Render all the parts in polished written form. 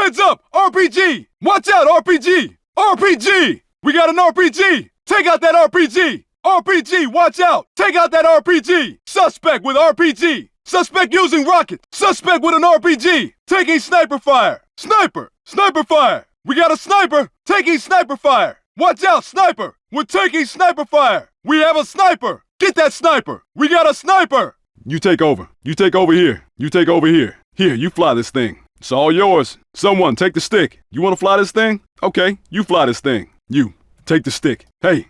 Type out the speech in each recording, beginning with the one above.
Heads up! RPG! Watch out, RPG! RPG! We got an RPG! Take out that RPG! RPG, watch out! Take out that RPG! Suspect with RPG! Suspect using rocket! Suspect with an RPG! Taking sniper fire! Sniper! Sniper fire! We got a sniper! Taking sniper fire! Watch out, sniper! We're taking sniper fire! We have a sniper! Get that sniper! We got a sniper! You take over. You take over here. You take over here. Here, you fly this thing. It's all yours. Someone, take the stick. You want to fly this thing? Okay, you fly this thing. You, take the stick. Hey,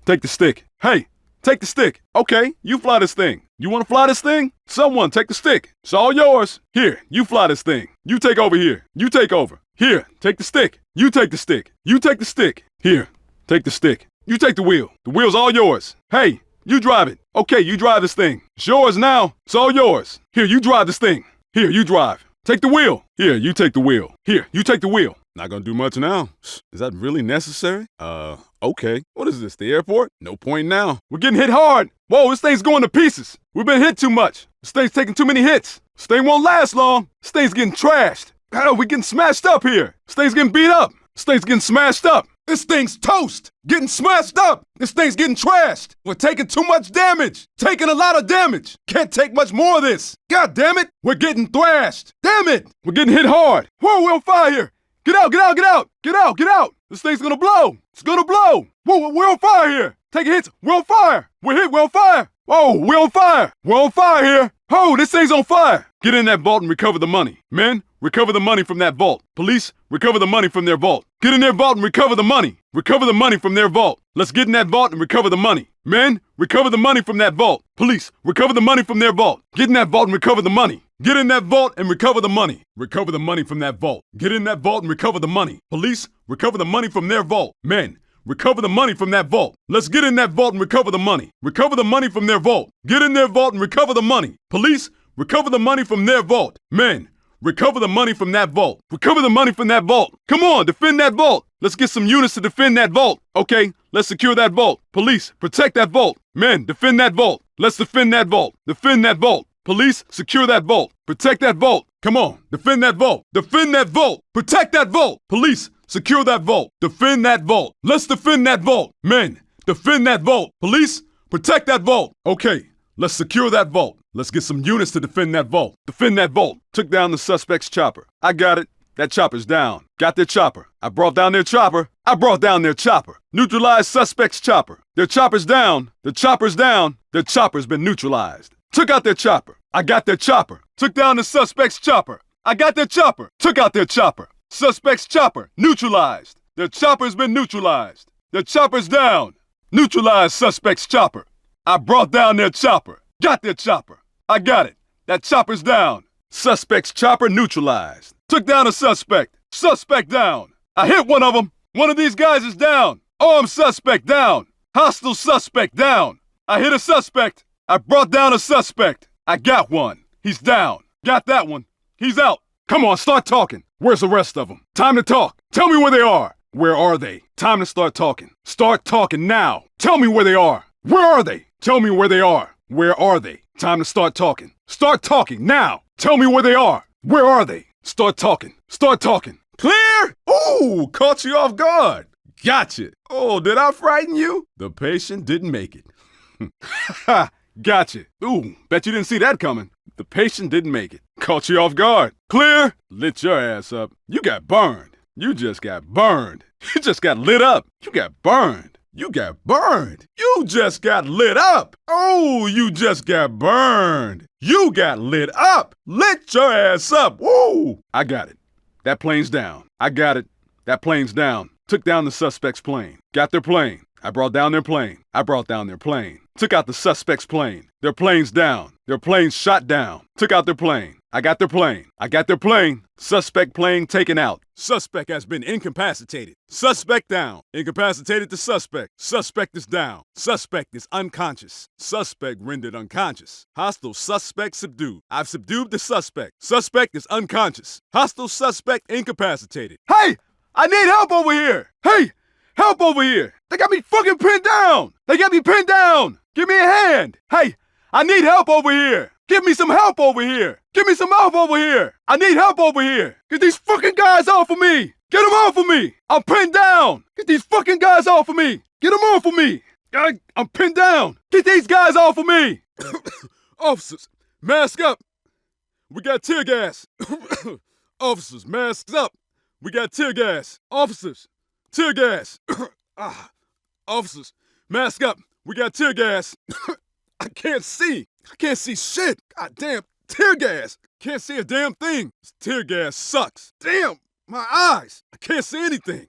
take the stick. Hey, take the stick. Okay, you fly this thing. You want to fly this thing? Someone, take the stick. It's all yours. Here, you fly this thing. You take over here. You take over. Here, take the stick. You take the stick. You take the stick. Here, take the stick. You take the wheel. The wheel's all yours. Hey, you drive it. Okay, you drive this thing. It's yours now. It's all yours. Here, you drive this thing. Here, you drive. Take the wheel. Here, you take the wheel. Here, you take the wheel. Not gonna do much now. Is that really necessary? Okay. What is this, the airport? No point now. We're getting hit hard. Whoa, this thing's going to pieces. We've been hit too much. This thing's taking too many hits. This thing won't last long. This thing's getting trashed. Hell, we're getting smashed up here. This thing's getting beat up. This thing's getting smashed up. This thing's toast. Getting smashed up. This thing's getting trashed. We're taking too much damage. Taking a lot of damage. Can't take much more of this. God damn it. We're getting thrashed. Damn it. We're getting hit hard. Whoa, we're on fire here. Get out, get out, get out. Get out, get out. This thing's gonna blow. It's gonna blow. Whoa, we're on fire here. Taking hits. We're on fire. We're hit. We're on fire. Whoa, we're on fire. We're on fire here. Oh, this thing's on fire. Get in that vault and recover the money. Men, recover the money from that vault. Police, recover the money from their vault. Get in their vault and recover the money. Recover the money from their vault. Let's get in that vault and recover the money. Men, recover the money from that vault. Police, recover the money from their vault. Get in that vault and recover the money. Get in that vault and recover the money. Recover the money from that vault. Get in that vault and recover the money. Police, recover the money from their vault. Men, recover the money from that vault. Let's get in that vault and recover the money. Recover the money from their vault. Get in their vault and recover the money. Police, recover the money from their vault. Men, recover the money from that vault. Recover the money from that vault. Come on, defend that vault. Let's get some units to defend that vault. Okay, let's secure that vault. Police, protect that vault. Men, defend that vault. Let's defend that vault. Defend that vault. Police, secure that vault. Protect that vault. Come on, defend that vault. Defend that vault. Protect that vault. Police, secure that vault. Defend that vault. Let's defend that vault. Men, defend that vault. Police, protect that vault. Okay, let's secure that vault. Let's get some units to defend that vault. Defend that vault. Took down the suspect's chopper. I got it. That chopper's down. Got their chopper. I brought down their chopper. I brought down their chopper. Neutralized suspect's chopper. Their chopper's down. The chopper's down. Their chopper's been neutralized. Took out their chopper. I got their chopper. Took down the suspect's chopper. I got their chopper. Took out their chopper. Suspect's chopper. Neutralized. Their chopper's been neutralized. Their chopper's down. Neutralized suspect's chopper. I brought down their chopper. Got their chopper. I got it. That chopper's down. Suspect's chopper neutralized. Took down a suspect. Suspect down. I hit one of them. One of these guys is down. Armed suspect down. Hostile suspect down. I hit a suspect. I brought down a suspect. I got one. He's down. Got that one. He's out. Come on, start talking. Where's the rest of them? Time to talk. Tell me where they are. Where are they? Time to start talking. Start talking now. Tell me where they are. Where are they? Tell me where they are. Where are they? Time to start talking. Start talking now. Tell me where they are. Where are they? Start talking. Start talking. Clear? Ooh, caught you off guard. Gotcha. Oh, did I frighten you? The patient didn't make it. Ha, gotcha. Ooh, bet you didn't see that coming. The patient didn't make it. Caught you off guard. Clear? Lit your ass up. You got burned. You just got burned. You just got lit up. You got burned. You got burned. You just got lit up. Oh, you just got burned. You got lit up. Lit your ass up. Woo! I got it. That plane's down. I got it. That plane's down. Took down the suspect's plane. Got their plane. I brought down their plane. I brought down their plane. Took out the suspect's plane. Their plane's down. Their plane's shot down. Took out their plane. I got their plane. I got their plane. Suspect plane taken out. Suspect has been incapacitated. Suspect down. Incapacitated the suspect. Suspect is down. Suspect is unconscious. Suspect rendered unconscious. Hostile suspect subdued. I've subdued the suspect. Suspect is unconscious. Hostile suspect incapacitated. Hey! I need help over here! Hey! Help over here! They got me fucking pinned down! They got me pinned down! Give me a hand! Hey! I need help over here. Give me some help over here. Give me some help over here. I need help over here. Get these fucking guys off of me. Get them off of me. I'm pinned down. Get these fucking guys off of me. Get them off of me. I'm pinned down. Get these guys off of me. Officers, mask up. We got tear gas. Officers, masks up. We got tear gas. Officers, tear gas. Officers, mask up. We got tear gas. I can't see. I can't see shit. God damn, tear gas. Can't see a damn thing. This tear gas sucks. Damn, my eyes. I can't see anything.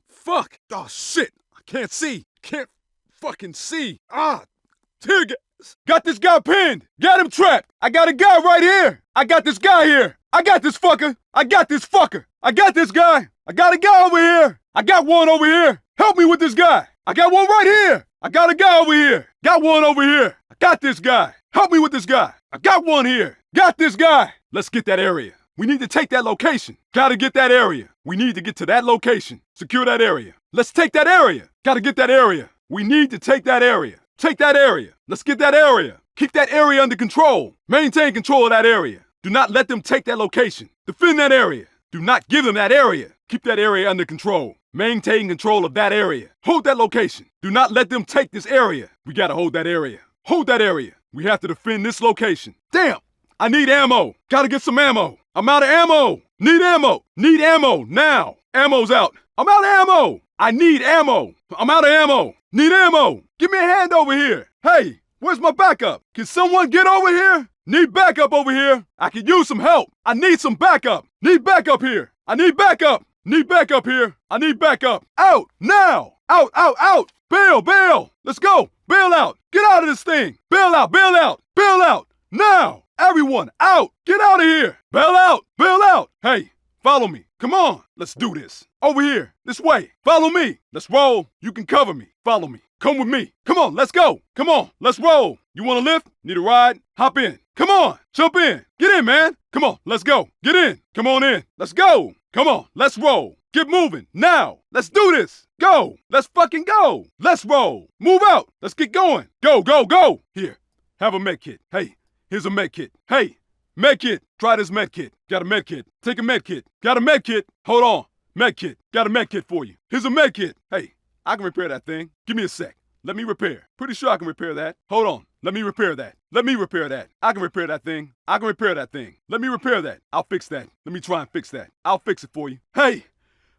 Fuck. Oh, shit. I can't see. Can't fucking see. Tear gas. Got this guy pinned. Got him trapped. I got a guy right here. I got this guy here. I got this fucker. I got this fucker. I got this guy. I got a guy over here. I got one over here. Help me with this guy. I got one right here. I got a guy over here. Got one over here. I got this guy. Help me with this guy. I got one here. Got this guy. Let's get that area. We need to take that location. Gotta get that area. We need to get to that location. Secure that area. Let's take that area. Gotta get that area. We need to take that area. Take that area. Let's get that area. Keep that area under control. Maintain control of that area. Do not let them take that location. Defend that area. Do not give them that area. Keep that area under control. Maintain control of that area. Hold that location. Do not let them take this area. We gotta hold that area. Hold that area. We have to defend this location. Damn! I need ammo. Gotta get some ammo. I'm out of ammo. Need ammo. Need ammo now. Ammo's out. I'm out of ammo. I need ammo. I'm out of ammo. Need ammo. Give me a hand over here. Hey, where's my backup? Can someone get over here? Need backup over here. I could use some help. I need some backup. Need backup here. I need backup. Need backup here. I need backup. Out now. Out, out, out. Bail, bail. Let's go. Bail out. Get out of this thing. Bail out, bail out, bail out. Now. Everyone out. Get out of here. Bail out. Bail out. Hey, follow me. Come on. Let's do this. Over here. This way. Follow me. Let's roll. You can cover me. Follow me. Come with me. Come on. Let's go. Come on. Let's roll. You want to lift? Need a ride? Hop in. Come on. Jump in. Get in, man. Come on. Let's go. Get in. Come on in. Let's go. Come on. Let's roll. Get moving. Now. Let's do this. Go. Let's fucking go. Let's roll. Move out. Let's get going. Go, go, go. Here. Have a med kit. Hey. Here's a med kit. Hey. Med kit. Try this med kit. Got a med kit. Take a med kit. Got a med kit. Hold on. Med kit. Got a med kit for you. Here's a med kit. Hey. I can repair that thing. Give me a sec. Let me repair. Pretty sure I can repair that. Hold on. Let me repair that. Let me repair that. I can repair that thing. I can repair that thing. Let me repair that. I'll fix that. Let me try and fix that. I'll fix it for you. Hey,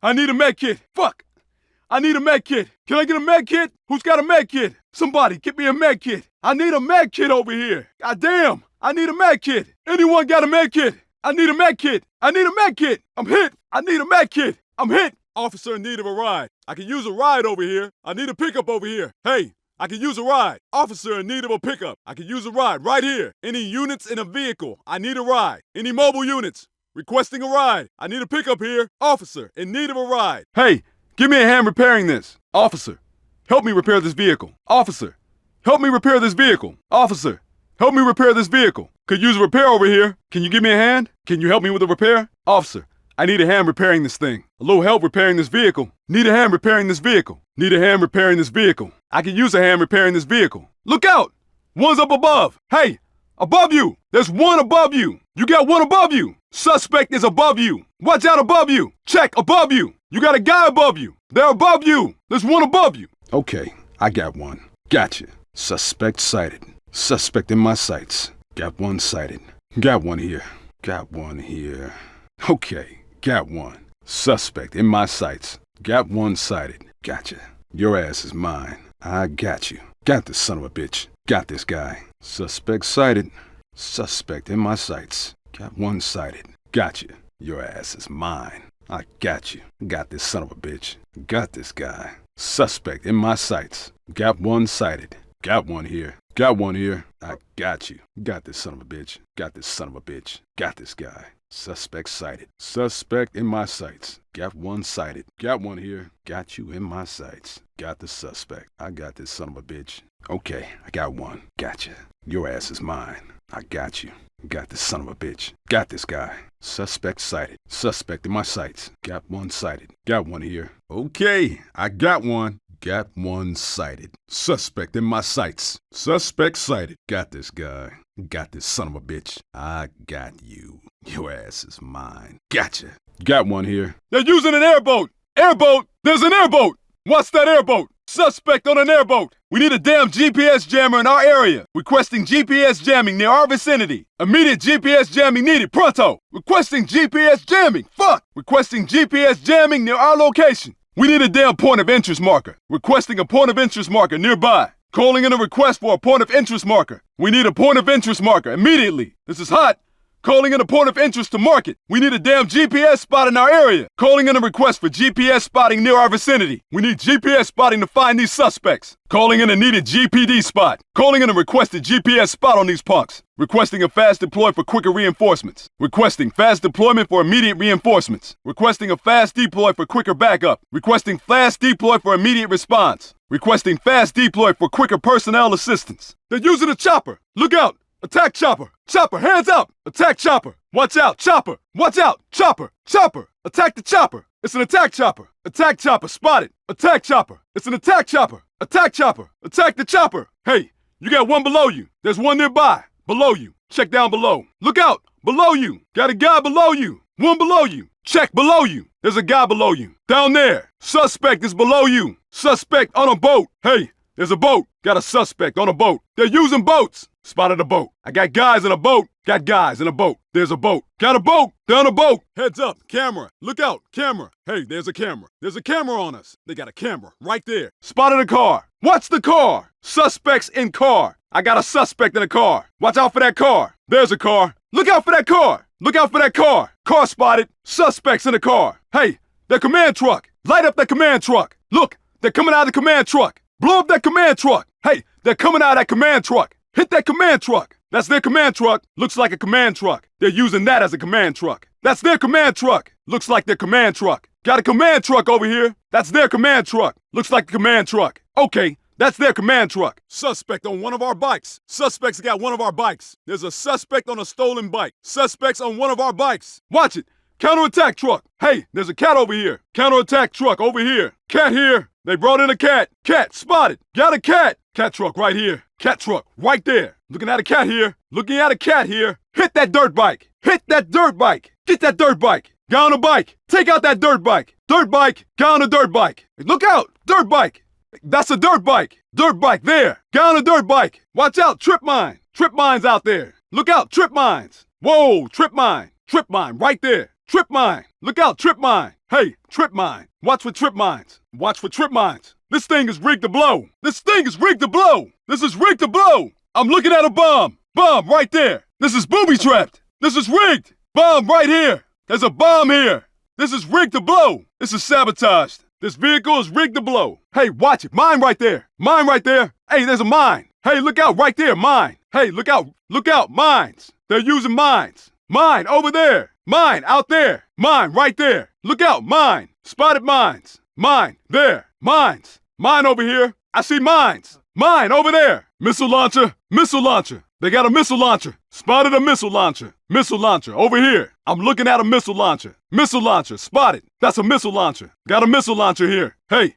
I need a med kit. Fuck. I need a med kit. Can I get a med kit? Who's got a med kit? Somebody, get me a med kit. I need a med kit over here. God damn. I need a med kit. Anyone got a med kit? I need a med kit. I need a med kit. I'm hit. I need a med kit. I'm hit. Officer in need of a ride. I can use a ride over here. I need a pickup over here. Hey, I can use a ride. Officer in need of a pickup. I can use a ride right here. Any units in a vehicle. I need a ride. Any mobile units requesting a ride. I need a pickup here. Officer in need of a ride. Hey, give me a hand repairing this. Officer, help me repair this vehicle. Officer, help me repair this vehicle. Officer, help me repair this vehicle. Could use a repair over here. Can you give me a hand? Can you help me with a repair? Officer, I need a hand repairing this thing. A little help repairing this vehicle. Need a hand repairing this vehicle. Need a hand repairing this vehicle. I can use a hand repairing this vehicle. Look out! One's up above. Hey, above you. There's one above you. You got one above you. Suspect is above you. Watch out above you. Check above you. You got a guy above you. They're above you. There's one above you. Okay, I got one. Gotcha. Suspect sighted. Suspect in my sights. Got one sighted. Got one here. Got one here. Okay. Got one. Suspect in my sights. Got one sighted. Gotcha. Your ass is mine. I got you. Got this son of a bitch. Got this guy. Suspect sighted. Suspect in my sights. Got one sighted. Gotcha. Your ass is mine. I got you. Got this son of a bitch. Got this guy. Suspect in my sights. Got one sighted. Got one here. Got one here. I got you. Got this son of a bitch. Got this son of a bitch. Got this guy. Suspect sighted. Suspect in my sights. Got one sighted. Got one here. Got you in my sights. Got the suspect. I got this son of a bitch. Okay, I got one. Gotcha. Your ass is mine. I got you. Got this son of a bitch. Got this guy. Suspect sighted. Suspect in my sights. Got one sighted. Got one here. Okay, I got one. Got one sighted. Suspect in my sights. Suspect sighted. Got this guy. Got this son of a bitch. I got you. Your ass is mine. Gotcha. Got one here. They're using an airboat. Airboat. There's an airboat. What's that airboat? Suspect on an airboat. We need a damn GPS jammer in our area. Requesting GPS jamming near our vicinity. Immediate GPS jamming needed. Pronto. Requesting GPS jamming. Fuck. Requesting GPS jamming near our location. We need a damn point of interest marker. Requesting a point of interest marker nearby. Calling in a request for a point of interest marker. We need a point of interest marker immediately. This is hot. Calling in a point of interest to market. We need a damn GPS spot in our area. Calling in a request for GPS spotting near our vicinity. We need GPS spotting to find these suspects. Calling in a needed GPD spot. Calling in a requested GPS spot on these punks. Requesting a fast deploy for quicker reinforcements. Requesting fast deployment for immediate reinforcements. Requesting a fast deploy for quicker backup. Requesting fast deploy for immediate response. Requesting fast deploy for quicker personnel assistance. They're using a chopper. Look out! Attack chopper! Chopper, hands up! Attack chopper! Watch out, chopper! Watch out, chopper! Chopper! Attack the chopper! It's an attack chopper! Attack chopper, spotted! Attack chopper! It's an attack chopper! Attack chopper! Attack the chopper! Hey, you got one below you. There's one nearby. Below you. Check down below. Look out! Below you! Got a guy below you! One below you! Check below you! There's a guy below you. Down there! Suspect is below you! Suspect on a boat! Hey! There's a boat. Got a suspect on a boat. They're using boats. Spotted a boat. I got guys in a boat. Got guys in a boat. There's a boat. Got a boat. Down a boat. Heads up. Camera. Look out. Camera. Hey, there's a camera. There's a camera on us. They got a camera right there. Spotted a car. What's the car? Suspects in car. I got a suspect in a car. Watch out for that car. There's a car. Look out for that car. Look out for that car. Car spotted. Suspects in the car. Hey, their command truck. Light up that command truck. Look, they're coming out of the command truck. Blow up that command truck! Hey, they're coming out of that command truck! Hit that command truck! That's their command truck! Looks like a command truck. They're using that as a command truck. That's their command truck! Looks like their command truck. Got a command truck over here! That's their command truck! Looks like a command truck. Okay, that's their command truck. Suspect on one of our bikes. Suspects got one of our bikes. There's a suspect on a stolen bike. Suspects on one of our bikes. Watch it! Counterattack truck! Hey, there's a cat over here. Counterattack truck over here. Cat here. They brought in a cat. Cat spotted. Got a cat. Cat truck right here. Cat truck right there. Looking at a cat here. Looking at a cat here. Hit that dirt bike. Hit that dirt bike. Get that dirt bike. Guy on a bike. Take out that dirt bike. Dirt bike. Guy on a dirt bike. Look out. Dirt bike. That's a dirt bike. Dirt bike there. Guy on a dirt bike. Watch out. Tripmine. Tripmine's out there. Look out. Tripmines. Whoa. Tripmine. Tripmine right there. Tripmine. Look out. Tripmine. Hey, Tripmine. Watch for trip mines. Watch for trip mines. This thing is rigged to blow. This thing is rigged to blow. This is rigged to blow. I'm looking at a bomb. Bomb right there. This is booby trapped. This is rigged. Bomb right here. There's a bomb here. This is rigged to blow. This is sabotaged. This vehicle is rigged to blow. Hey, watch it. Mine right there. Mine right there. Hey, there's a mine. Hey, look out right there. Mine. Hey, look out. Look out. Mines. They're using mines. Mine over there. Mine out there. Mine right there. Look out. Mine. Spotted mines. Mine. There. Mines. Mine over here. I see mines. Mine over there. Missile launcher. Missile launcher. They got a missile launcher. Spotted a missile launcher. Missile launcher over here. I'm looking at a missile launcher. Missile launcher. Spotted. That's a missile launcher. Got a missile launcher here. Hey.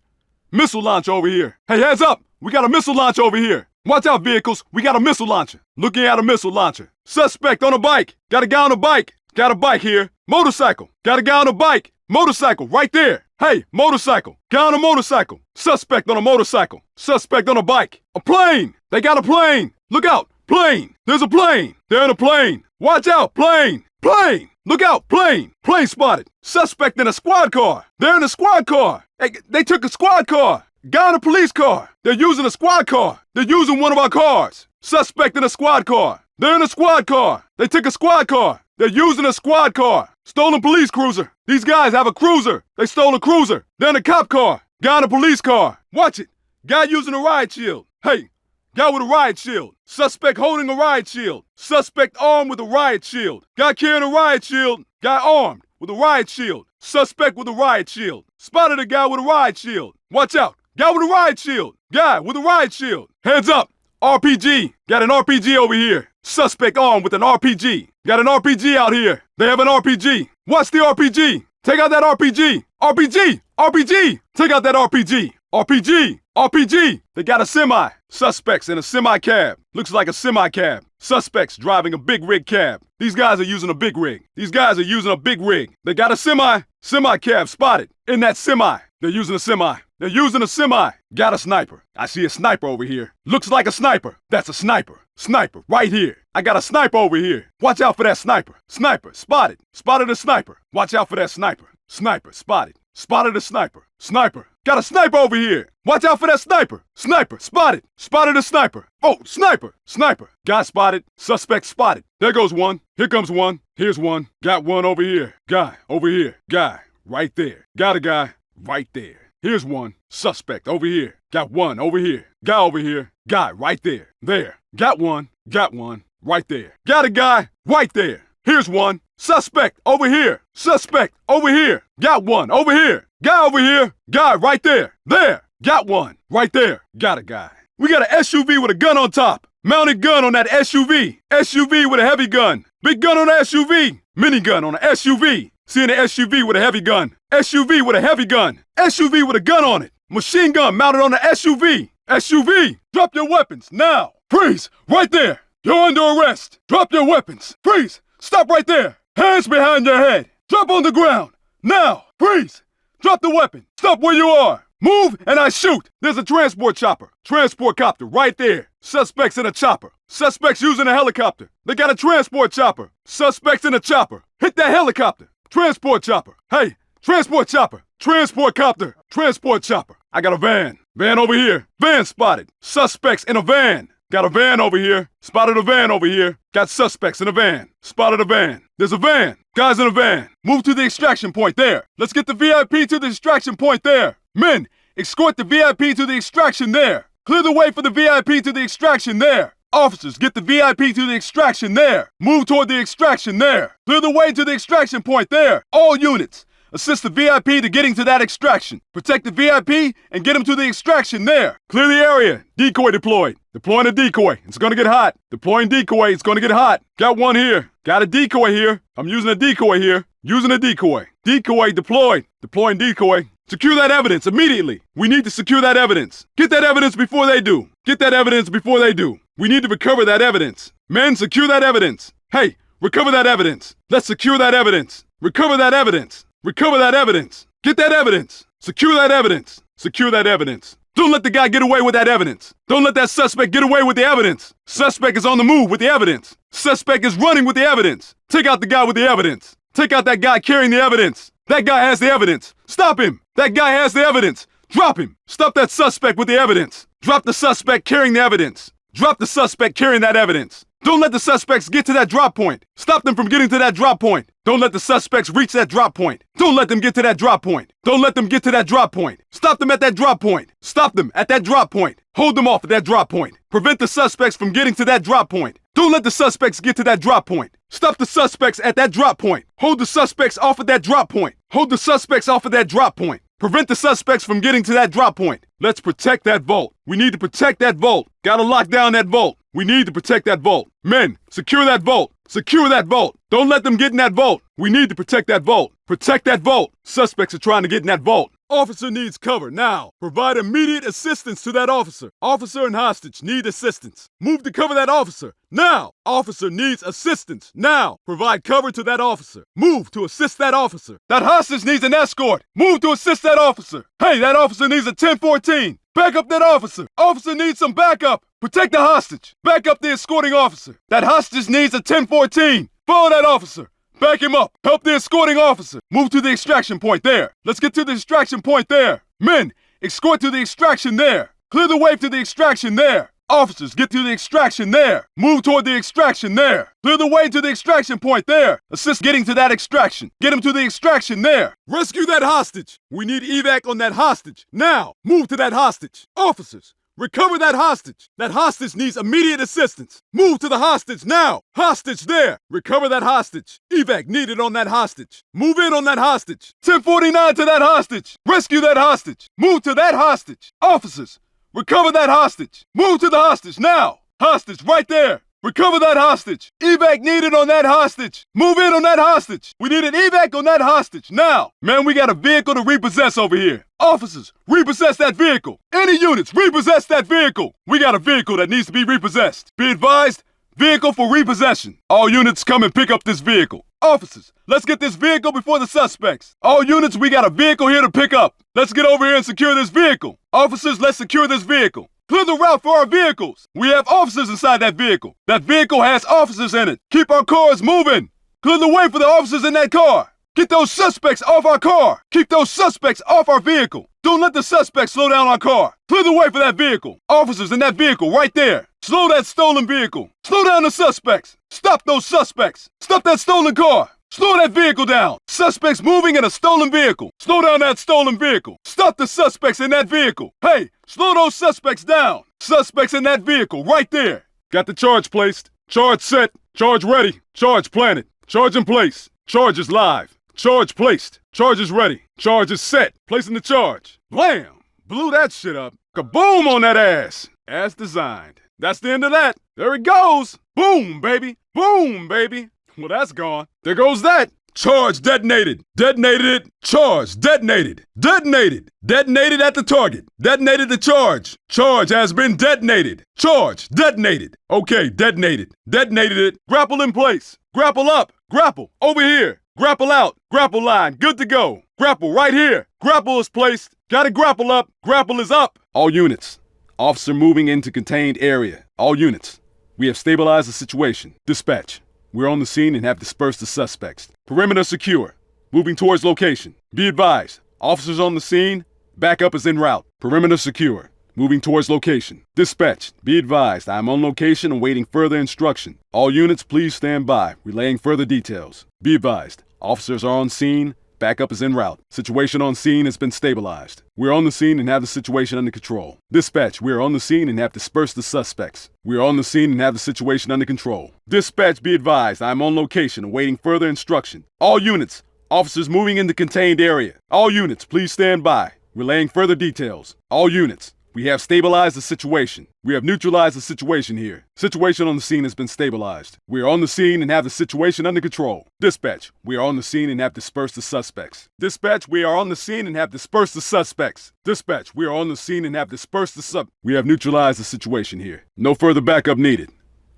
Missile launcher over here. Hey, heads up. We got a missile launcher over here. Watch out, vehicles. We got a missile launcher. Looking at a missile launcher. Suspect on a bike. Got a guy on a bike. Got a bike here. Motorcycle. Got a guy on a bike. Motorcycle right there. Hey, motorcycle. Guy on a motorcycle. Suspect on a motorcycle. Suspect on a bike. A plane. They got a plane. Look out. Plane. There's a plane. They're in a plane. Watch out. Plane. Plane. Look out. Plane. Plane spotted. Suspect in a squad car. They're in a squad car. Hey, they took a squad car. Guy in a police car. They're using a squad car. They're using one of our cars. Suspect in a squad car. They're in a squad car. They took a squad car. They're using a squad car. Stolen police cruiser. These guys have a cruiser. They stole a cruiser. They're in a cop car. Guy in a police car. Watch it. Guy using a riot shield. Hey, guy with a riot shield. Suspect holding a riot shield. Suspect armed with a riot shield. Guy carrying a riot shield. Guy armed with a riot shield. Suspect with a riot shield. Spotted a guy with a riot shield. Watch out. Guy with a riot shield. Guy with a riot shield. Heads up. RPG. Got an RPG over here. Suspect armed with an RPG. Got an RPG out here. They have an RPG. Watch the RPG. Take out that RPG. RPG. RPG. Take out that RPG. RPG! RPG! They got a semi. Suspects in a semi-cab. Looks like a semi-cab. Suspects driving a big rig cab. These guys are using a big rig. These guys are using a big rig. They got a semi-cab spotted. In that semi. They're using a semi. They're using a semi. Got a sniper. I see a sniper over here. Looks like a sniper. That's a sniper. Sniper, right here. I got a sniper over here. Watch out for that sniper. Sniper, spotted. Spotted a sniper. Watch out for that sniper. Sniper, spotted. Spotted a sniper. Sniper. Got a sniper over here. Watch out for that sniper. Sniper, spotted. Spotted a sniper. Oh, sniper. Sniper. Guy spotted. Suspect spotted. There goes one. Here comes one. Here's one. Got one over here. Guy over here. Guy right there. Got a guy right there. Here's one. Suspect over here. Got one over here. Guy over here. Guy right there. There. Got one. Got one. Right there. Got a guy right there. Here's one. Suspect over here. Suspect over here. Got one over here. Guy over here. Guy right there. There. Got one. Right there. Got a guy. We got an SUV with a gun on top. Mounted gun on that SUV. SUV with a heavy gun. Big gun on the SUV. Minigun on the SUV. Seeing an SUV with a heavy gun. SUV with a heavy gun. SUV with a gun on it. Machine gun mounted on the SUV. SUV, drop your weapons now. Freeze, right there. You're under arrest. Drop your weapons. Freeze, stop right there. Hands behind your head. Drop on the ground. Now, freeze. Drop the weapon. Stop where you are. Move and I shoot. There's a transport chopper. Transport copter right there. Suspects in a chopper. Suspects using a helicopter. They got a transport chopper. Suspects in a chopper. Hit that helicopter. Transport chopper. Hey, transport chopper. Transport copter. Transport chopper. I got a van. Van over here. Van spotted. Suspects in a van. Got a van over here. Spotted a van over here. Got suspects in a van. Spotted a van. There's a van. Guys in a van. Move to the extraction point there. Let's get the VIP to the extraction point there. Men, escort the VIP to the extraction there. Clear the way for the VIP to the extraction there. Officers, get the VIP to the extraction there. Move toward the extraction there. Clear the way to the extraction point there. All units, assist the VIP to getting to that extraction. Protect the VIP and get him to the extraction there. Clear the area. Decoy deployed. Deploying a decoy. It's gonna get hot. Deploying decoy. It's gonna get hot. Got one here. Got a decoy here. I'm using a decoy here. Using a decoy. Decoy deployed. Deploying decoy. Secure that evidence immediately. We need to secure that evidence. Get that evidence before they do. Get that evidence before they do. We need to recover that evidence. Men, secure that evidence. Hey, recover that evidence. Let's secure that evidence. Recover that evidence. Recover that evidence. Get that evidence. Secure that evidence. Secure that evidence. Don't let the guy get away with that evidence. Don't let that suspect get away with the evidence. Suspect is on the move with the evidence. Suspect is running with the evidence. Take out the guy with the evidence. Take out that guy carrying the evidence. That guy has the evidence. Stop him. That guy has the evidence. Drop him. Stop that suspect with the evidence. Drop the suspect carrying the evidence. Drop the suspect carrying that evidence. Don't let the suspects get to that drop point. Stop them from getting to that drop point. Don't let the suspects reach that drop point. Don't let them get to that drop point. Don't let them get to that drop point. Stop them at that drop point. Stop them at that drop point. Hold them off at that drop point. Prevent the suspects from getting to that drop point. Don't let the suspects get to that drop point. Stop the suspects at that drop point. Hold the suspects off at that drop point. Hold the suspects off at that drop point. Prevent the suspects from getting to that drop point. Let's protect that vault. We need to protect that vault. Gotta lock down that vault. We need to protect that vault. Men, secure that vault. Secure that vault. Don't let them get in that vault. We need to protect that vault. Protect that vault. Suspects are trying to get in that vault. Officer needs cover now. Provide immediate assistance to that officer. Officer and hostage need assistance. Move to cover that officer now. Officer needs assistance now. Provide cover to that officer. Move to assist that officer. That hostage needs an escort. Move to assist that officer. Hey, that officer needs a 1014. Back up that officer. Officer needs some backup. Protect the hostage. Back up the escorting officer. That hostage needs a 1014. Follow that officer. Back him up. Help the escorting officer. Move to the extraction point there. Let's get to the extraction point there. Men, escort to the extraction there. Clear the way to the extraction there. Officers, get to the extraction there. Move toward the extraction there. Clear the way to the extraction point there. Assist getting to that extraction. Get him to the extraction there. Rescue that hostage. We need evac on that hostage. Now, move to that hostage. Officers, recover that hostage. That hostage needs immediate assistance. Move to the hostage now. Hostage there. Recover that hostage. Evac needed on that hostage. Move in on that hostage. 1049 to that hostage. Rescue that hostage. Move to that hostage. Officers, recover that hostage. Move to the hostage now. Hostage right there. Recover that hostage. Evac needed on that hostage. Move in on that hostage. We need an evac on that hostage now. Man, we got a vehicle to repossess over here. Officers, repossess that vehicle. Any units, repossess that vehicle. We got a vehicle that needs to be repossessed. Be advised, vehicle for repossession. All units come and pick up this vehicle. Officers, let's get this vehicle before the suspects. All units, we got a vehicle here to pick up. Let's get over here and secure this vehicle. Officers, let's secure this vehicle. Clear the route for our vehicles. We have officers inside that vehicle. That vehicle has officers in it. Keep our cars moving. Clear the way for the officers in that car. Get those suspects off our car. Keep those suspects off our vehicle. Don't let the suspects slow down our car. Clear the way for that vehicle. Officers in that vehicle right there. Slow that stolen vehicle. Slow down the suspects. Stop those suspects. Stop that stolen car. Slow that vehicle down. Suspects moving in a stolen vehicle. Slow down that stolen vehicle. Stop the suspects in that vehicle. Hey, slow those suspects down. Suspects in that vehicle right there. Got the charge placed. Charge set. Charge ready. Charge planted. Charge in place. Charge is live. Charge placed. Charge is ready. Charge is set. Placing the charge. Blam! Blew that shit up. Kaboom on that ass. As designed. That's the end of that. There it goes. Boom, baby. Boom, baby. Well, that's gone. There goes that. Charge detonated. Detonated it. Charge detonated. Detonated. Detonated at the target. Detonated the charge. Charge has been detonated. Charge detonated. Okay, detonated. Detonated it. Grapple in place. Grapple up. Grapple. Over here. Grapple out. Grapple line. Good to go. Grapple right here. Grapple is placed. Got to grapple up. Grapple is up. All units. Officer moving into contained area. All units. We have stabilized the situation. Dispatch. We're on the scene and have dispersed the suspects. Perimeter secure. Moving towards location. Be advised. Officers on the scene. Backup is en route. Perimeter secure. Moving towards location. Dispatch. Be advised. I am on location awaiting further instruction. All units, please stand by. Relaying further details. Be advised. Officers are on scene. Backup is en route. Situation on scene has been stabilized. We're on the scene and have the situation under control. Dispatch, we are on the scene and have dispersed the suspects. We are on the scene and have the situation under control. Dispatch, be advised, I am on location awaiting further instruction. All units, officers moving into contained area. All units, please stand by. Relaying further details. All units, we have stabilized the situation. We have neutralized the situation here. Situation on the scene has been stabilized. We are on the scene and have the situation under control. Dispatch, we are on the scene and have dispersed the suspects. Dispatch, we are on the scene and have dispersed the suspects. Dispatch, we are on the scene and have dispersed the We have neutralized the situation here. No further backup needed.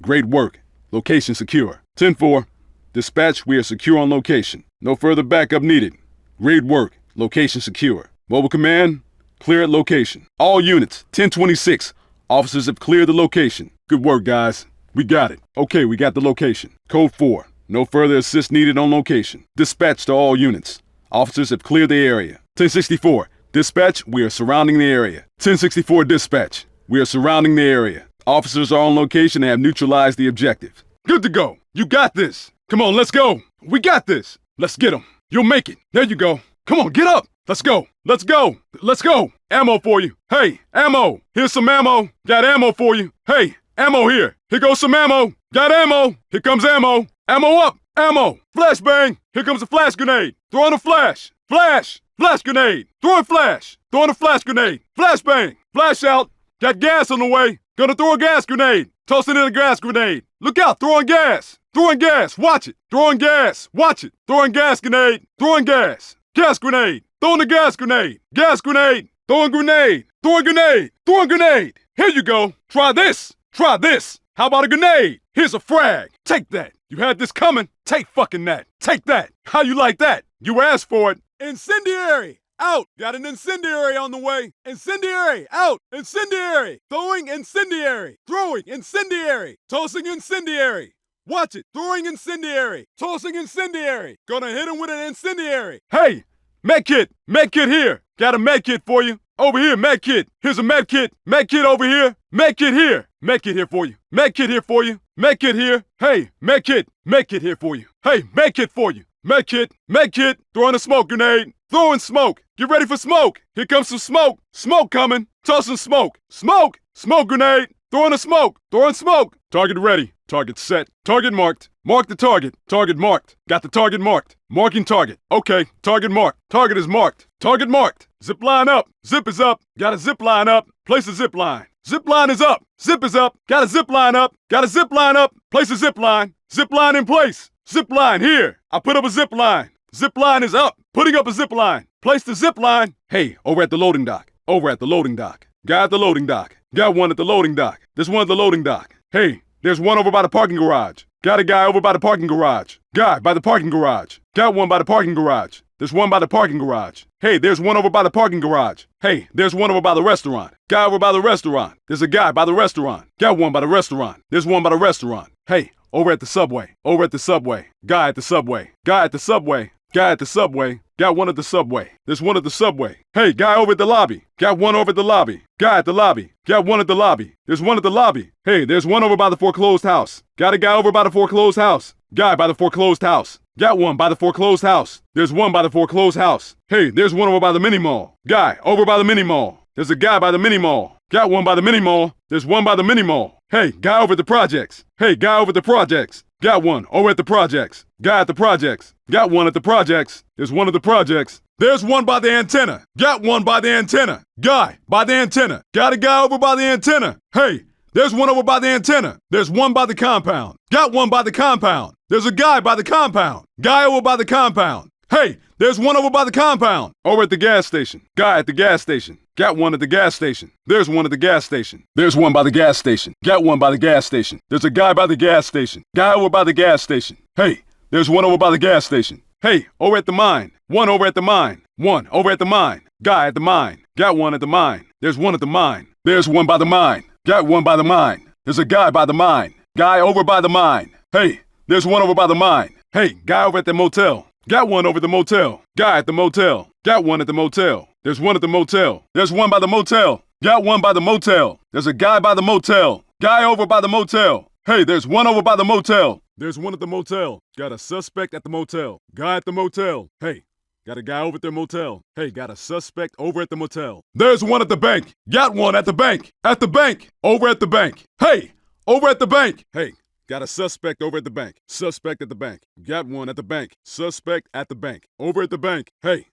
Great work. Location secure. 10-4. Dispatch, we are secure on location. No further backup needed. Great work. Location secure. Mobile command, clear at location. All units, 1026. Officers have cleared the location. Good work, guys. We got it. Okay, we got the location. Code 4. No further assist needed on location. Dispatch to all units. Officers have cleared the area. 1064. Dispatch, we are surrounding the area. 1064 dispatch. We are surrounding the area. Officers are on location and have neutralized the objective. Good to go. You got this. Come on, let's go. We got this. Let's get them. You'll make it. There you go. Come on, get up. Let's go. Let's go. Let's go. Ammo for you. Hey, ammo. Here's some ammo. Got ammo for you. Hey, ammo here. Here goes some ammo. Got ammo. Here comes ammo. Ammo up. Ammo. Flashbang. Here comes a flash grenade. Throwing a flash. Flash. Flash grenade. Throwing flash. Throwing a flash grenade. Flashbang. Flash out. Got gas on the way. Gonna throw a gas grenade. Tossing in a gas grenade. Look out. Throwing gas. Throwing gas. Watch it. Throwing gas. Watch it. Throwing gas grenade. Throwing gas. Gas grenade. Throwing a gas grenade. Gas grenade. Throwing grenade. Throwing grenade. Throwing grenade. Here you go. Try this. Try this. How about a grenade? Here's a frag. Take that. You had this coming. Take fucking that. Take that. How you like that? You asked for it. Incendiary. Out. Got an incendiary on the way. Incendiary. Out. Incendiary. Throwing incendiary. Throwing incendiary. Tossing incendiary. Watch it. Throwing incendiary. Tossing incendiary. Gonna hit him with an incendiary. Hey. Medkit! Medkit here! Got a medkit for you! Over here, medkit! Here's a medkit! Medkit over here! Medkit here! Medkit here for you! Medkit here for you! Medkit here! Hey, medkit! Medkit here for you! Hey, medkit for you! Medkit! Medkit! Throwing a smoke grenade! Throwing smoke! Get ready for smoke! Here comes some smoke! Smoke coming! Tossing smoke! Smoke! Smoke grenade! Throwing a smoke! Throwing smoke! Target ready! Target set! Target marked! Mark the target! Target marked! Got the target marked! Marking target! Okay, target marked! Target is marked! Target marked! Zip line up! Zip is up! Got a zip line up! Place a zip line. Zip line is up. Zip is up. Got a zip line up. Got a zip line up. Place a zip line. Zip line in place. Zip line here. I put up a zip line. Zip line is up. Putting up a zip line. Place the zip line. Hey, over at the loading dock. Over at the loading dock. Guy at the loading dock. Got one at the loading dock. There's one at the loading dock. Hey, there's one over by the parking garage. Got a guy over by the parking garage. Guy by the parking garage. Got one by the parking garage. There's one by the parking garage. Hey, there's one over by the parking garage. Hey, there's one over by the restaurant. Guy over by the restaurant. There's a guy by the restaurant. Got one by the restaurant. There's one by the restaurant. Hey, over at the subway. Over at the subway. Guy at the subway. Guy at the subway. Guy at the subway. Got one at the subway. There's one at the subway. Hey, guy over at the lobby. Got one over at the lobby. Guy at the lobby. Got one at the lobby. There's one at the lobby. Hey, there's one over by the foreclosed house. Got a guy over by the foreclosed house. Guy by the foreclosed house. Got one by the foreclosed house. There's one by the foreclosed house. Hey, there's one over by the mini mall. Guy over by the mini mall. There's a guy by the mini mall. Got one by the mini mall. There's one by the mini mall. Hey, guy over at the projects. Hey, guy over at the projects. Got one over at the projects. Guy at the projects. Got one at the projects. There's one at the projects. There's one by the antenna. Got one by the antenna. Guy by the antenna. Got a guy over by the antenna. Hey, there's one over by the antenna. There's one by the compound. Got one by the compound. There's a guy by the compound. Guy over by the compound. Hey, there's one over by the compound. Over at the gas station. Guy at the gas station. Got one at the gas station. There's one at the gas station. There's one by the gas station. Got one by the gas station. There's a guy by the gas station. Guy over by the gas station. Hey, there's one over by the gas station. Hey, over at the mine. One over at the mine. One over at the mine. Guy at the mine. Got one at the mine. There's one at the mine. There's one by the mine. Got one by the mine. There's a guy by the mine. Guy over by the mine. Hey, there's one over by the mine. Hey, guy over at the motel. Got one over at the motel. Guy at the motel. Got one at the motel. There's one at the motel. There's one by the motel. Got one by the motel. There's a guy by the motel. Guy over by the motel. Hey, there's one over by the motel. There's one at the motel. Got a suspect at the motel. Guy at the motel. Hey, got a guy over at the motel. Hey, got a suspect over at the motel. There's one at the bank. Got one at the bank. At the bank. Over at the bank. Hey, over at the bank. Hey, got a suspect over at the bank. Suspect at the bank. Got one at the bank. Suspect at the bank. Over at the bank. Hey,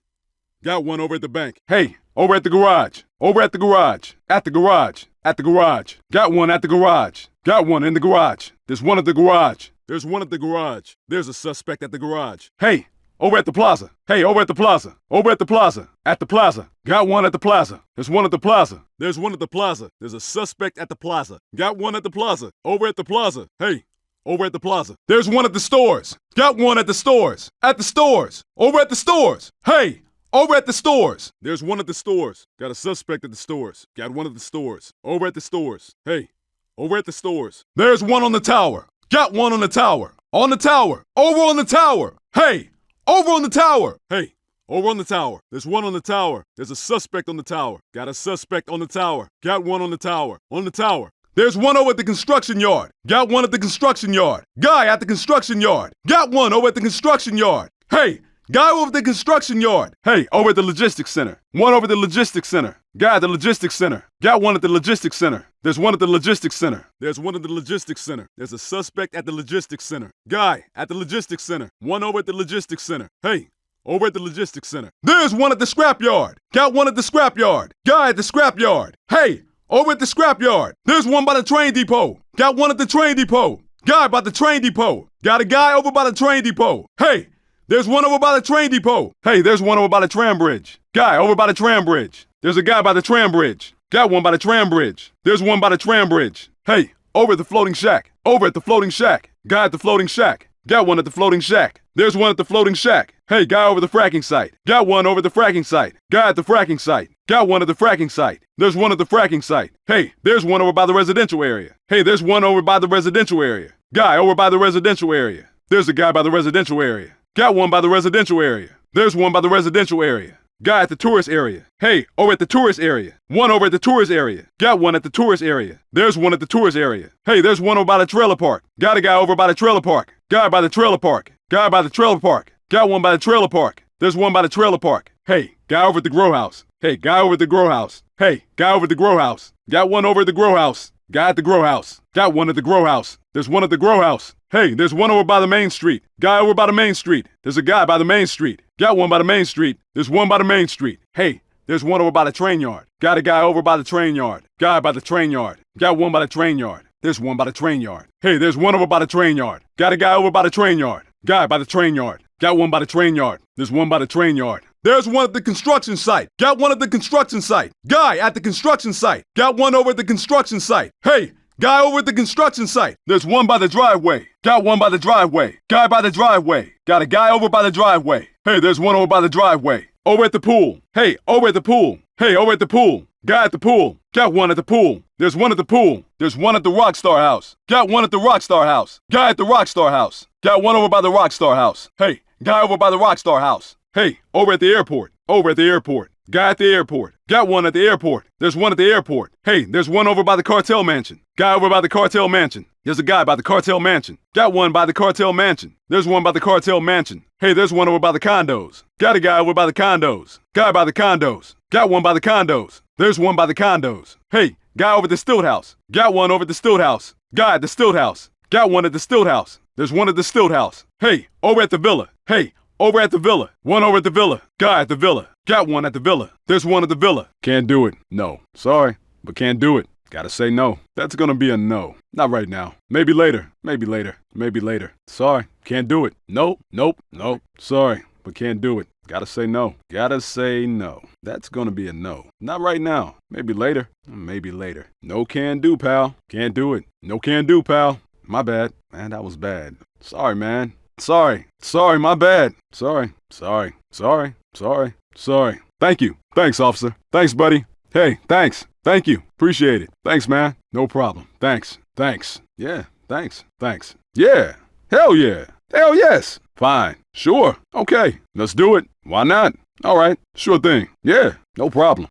got one over at the bank. Hey, over at the garage. Over at the garage. At the garage. At the garage. Got one at the garage. Got one in the garage. There's one at the garage. There's one at the garage. There's a suspect at the garage. Hey, over at the plaza. Hey, over at the plaza. Over at the plaza. At the plaza. Got one at the plaza. There's one at the plaza. There's one at the plaza. There's a suspect at the plaza. Got one at the plaza. Over at the plaza. Hey, over at the plaza. There's one at the stores. Got one at the stores. At the stores. Over at the stores. Hey, over at the stores. There's one at the stores. Got a suspect at the stores. Got one at the stores. Over at the stores. Hey, over at the stores. There's one on the tower. Got one on the tower. On the tower. Over on the tower. Hey, over on the tower. Hey, over on the tower. There's one on the tower. There's a suspect on the tower. Got a suspect on the tower. Got one on the tower. On the tower. There's one over at the construction yard. Got one at the construction yard. Guy at the construction yard. Got one over at the construction yard. Hey, guy over at the construction yard. Hey, over at the logistics center. One over at the logistics center. Guy at the logistics center. Got one at the logistics center. There's one at the logistics center. There's one at the logistics center. There's a suspect at the logistics center. Guy at the logistics center. One over at the logistics center. Hey, over at the logistics center. There's one at the scrapyard. Got one at the scrapyard. Guy at the scrapyard. Hey, over at the scrapyard. There's one by the train depot. Got one at the train depot. Guy by the train depot. Got a guy over by the train depot. Hey, there's one over by the train depot. Hey, there's one over by the tram bridge. Guy over by the tram bridge. There's a guy by the tram bridge. Got one by the tram bridge. There's one by the tram bridge. Hey, over at the floating shack. Over at the floating shack. Guy at the floating shack. Got one at the floating shack. There's one at the floating shack. Hey, guy over the fracking site. Got one over the fracking site. Guy at the fracking site. Got one at the fracking site. There's one at the fracking site. Hey, there's one over by the residential area. Hey, there's one over by the residential area. Guy over by the residential area. There's a guy by the residential area. Got one by the residential area. There's one by the residential area. Guy at the tourist area. Hey, over at the tourist area. One over at the tourist area. Got one at the tourist area. There's one at the tourist area. Hey, there's one over by the trailer park. Got a guy over by the trailer park. Guy by the trailer park. Guy by the trailer park. Got one by the trailer park. There's one by the trailer park. Hey, guy over at the grow house. Hey, guy over at the grow house. Hey, guy over at the grow house. Got one over at the grow house. Guy at the grow house. Got one at the grow house. There's one at the grow house. Hey, there's one over by the main street. Guy over by the main street. There's a guy by the main street. Got one by the main street. There's one by the main street. Hey, There's one over by the train yard. Got a guy over by the train yard. Guy by the train yard. Got one by the train yard. There's one by the train yard. Hey, there's one over by the train yard. Got a guy over by the train yard. Guy by the train yard. Got one by the train yard. There's one by the train yard. There's one at the construction site. Got one at the construction site. Guy at the construction site. Got one over at the construction site. Hey, guy over at the construction site. There's one by the driveway. Got one by the driveway. Guy by the driveway. Got a guy over by the driveway. Hey, there's one over by the driveway. Over at the pool. Hey, over at the pool. Hey, over at the pool. Guy at the pool. Got one at the pool. There's one at the pool. There's one at the Rockstar house. Got one at the Rockstar house. Guy at the Rockstar house. Got one over by the Rockstar house. Hey, guy over by the Rockstar house. Hey, over at the airport. Over at the airport. Guy at the airport. Got one at the airport. There's one at the airport. Hey, there's one over by the cartel mansion. Guy over by the cartel mansion. There's a guy by the cartel mansion. Got one by the cartel mansion. There's one by the cartel mansion. Hey, there's one over by the condos. Got a guy over by the condos. Guy by the condos. Got one by the condos. There's one by the condos. Hey, guy over at the Stilt house. Got one over at the Stilt house. Guy at the Stilt house. Got one at the Stilt house. There's one at the Stilt house. Hey, over at the villa. Hey, over at the villa. One over at the villa. Guy at the villa. Got one at the villa. There's one at the villa. Can't do it. No. Sorry, but can't do it. Gotta say no. That's gonna be a no. Not right now. Maybe later. Maybe later. Maybe later. Sorry, can't do it. Nope. Nope. Nope. Sorry, but can't do it. Gotta say no. Gotta say no. That's gonna be a no. Not right now. Maybe later. Maybe later. No can do, pal. Can't do it. No can do, pal. My bad. Man, that was bad. Sorry, man. Sorry. Sorry, my bad. Sorry. Sorry. Sorry. Sorry. Sorry. Thank you. Thanks, officer. Thanks, buddy. Hey, thanks. Thank you. Appreciate it. Thanks, man. No problem. Thanks. Thanks. Yeah. Thanks. Thanks. Yeah. Hell yeah. Hell yes. Fine. Sure. Okay. Let's do it. Why not? All right. Sure thing. Yeah. No problem.